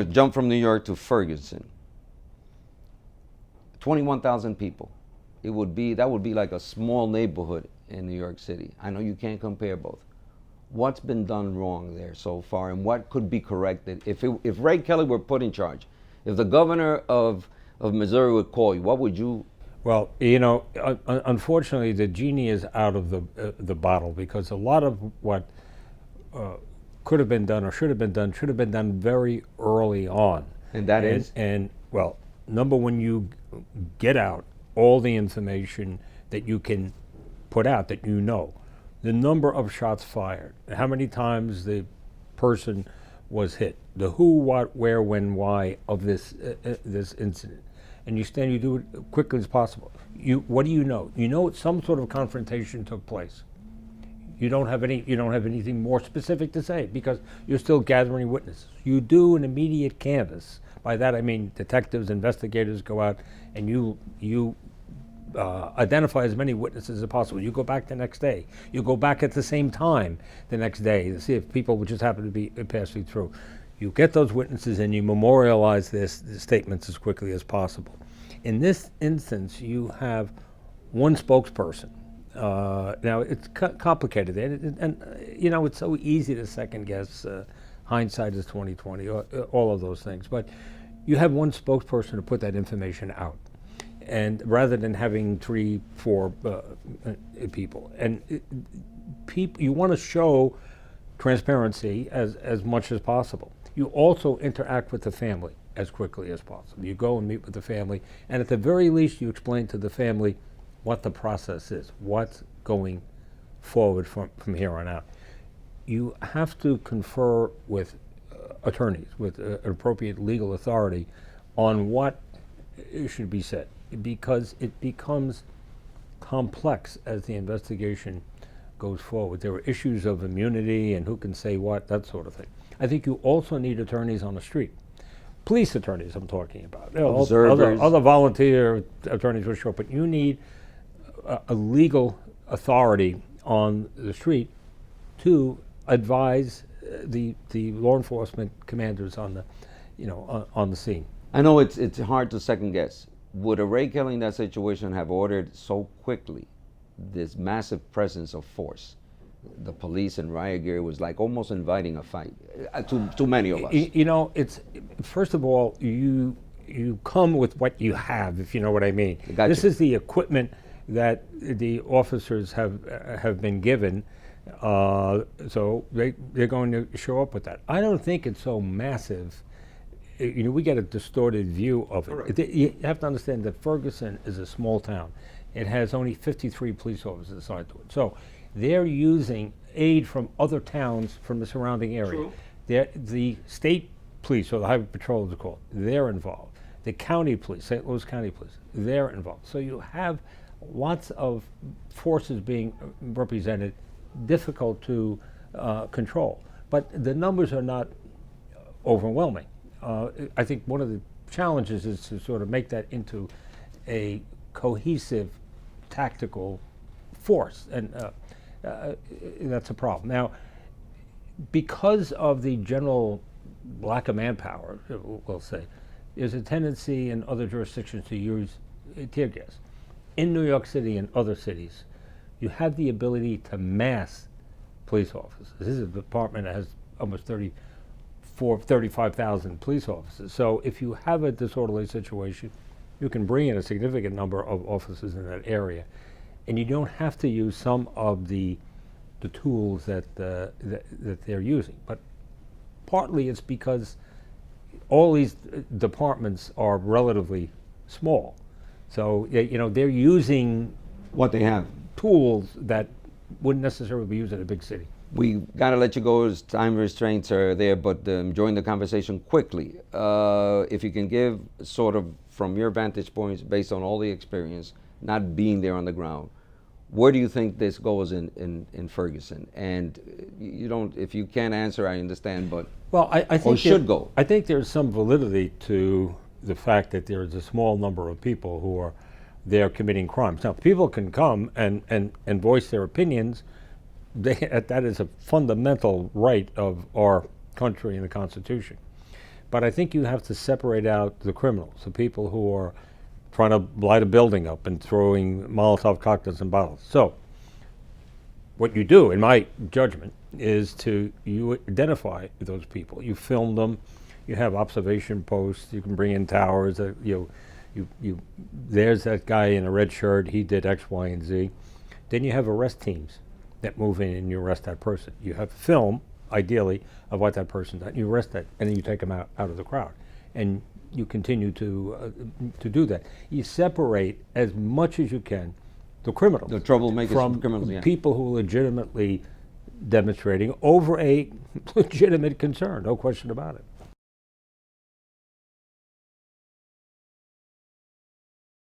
jump from New York to Ferguson. 21,000 people. That would be like a small neighborhood in New York City. I know you can't compare both. What's been done wrong there so far, and what could be corrected if Ray Kelly were put in charge? If the governor of Missouri would call you, what would you? Well, unfortunately, the genie is out of the bottle, because a lot of what could have been done or should have been done very early on. And that is? And well, number one, you get out all the information that you can put out, that you know. The number of shots fired, how many times the person was hit, the who, what, where, when, why of this incident. And you do it quickly as possible. What do you know? You know some sort of confrontation took place. You don't have anything more specific to say, because you're still gathering witnesses. You do an immediate canvass. By that I mean detectives, investigators go out, and you identify as many witnesses as possible. You go back the next day. You go back at the same time the next day to see if people would just happen to be passing through. You get those witnesses and you memorialize their statements as quickly as possible. In this instance, you have one spokesperson. Now, it's complicated, and it's so easy to second guess. Hindsight is 20/20, all of those things. But you have one spokesperson to put that information out, and rather than having 3-4 people, and you want to show transparency as much as possible. You also interact with the family as quickly as possible. You go and meet with the family, and at the very least, you explain to the family what the process is, what's going forward from here on out. You have to confer with attorneys, with an appropriate legal authority on what should be said, because it becomes complex as the investigation goes forward. There are issues of immunity and who can say what, that sort of thing. I think you also need attorneys on the street. Police attorneys I'm talking about. Observers. Other volunteer attorneys will show up, but you need a legal authority on the street to advise the law enforcement commanders on the scene. I know it's hard to second guess. Would a Ray Kelly in that situation have ordered so quickly this massive presence of force? The police and riot gear was like almost inviting a fight to many of us. It's first of all, you come with what you have, if you know what I mean. This is the equipment that the officers have been given, so they're going to show up with that. I don't think it's so massive. We get a distorted view of it. Correct. You have to understand that Ferguson is a small town. It has only 53 police officers assigned to it. So they're using aid from other towns from the surrounding area. True. The state police, or the highway patrol as it's called, they're involved. The county police, St. Louis County Police, they're involved. So you have lots of forces being represented, difficult to control. But the numbers are not overwhelming. I think one of the challenges is to sort of make that into a cohesive tactical force, and that's a problem. Now, because of the general lack of manpower, we'll say, there's a tendency in other jurisdictions to use tear gas. In New York City and other cities, you have the ability to mass police officers. This is a department that has almost 35,000 police officers. So if you have a disorderly situation, you can bring in a significant number of officers in that area, and you don't have to use some of the tools that they're using. But partly it's because all these departments are relatively small, so they're using what they have, tools that wouldn't necessarily be used in a big city. We got to let you go as time restraints are there, but join the conversation quickly. If you can give sort of from your vantage points, based on all the experience, not being there on the ground, where do you think this goes in Ferguson? And you don't, if you can't answer, I understand, but well, I think should go. I think there's some validity to the fact that there is a small number of people who are there committing crimes. Now, people can come and voice their opinions. That is a fundamental right of our country and the Constitution. But I think you have to separate out the criminals, the people who are trying to light a building up and throwing Molotov cocktails and bottles. So what you do, in my judgment, is you identify those people. You film them. You have observation posts. You can bring in towers. There's that guy in a red shirt. He did X, Y, and Z. Then you have arrest teams that move in and you arrest that person. You have film, ideally, of what that person did. You arrest that, and then you take them out of the crowd, and you continue to do that. You separate as much as you can the criminals, The troublemakers from criminals, yeah. people who are legitimately demonstrating over a legitimate concern. No question about it.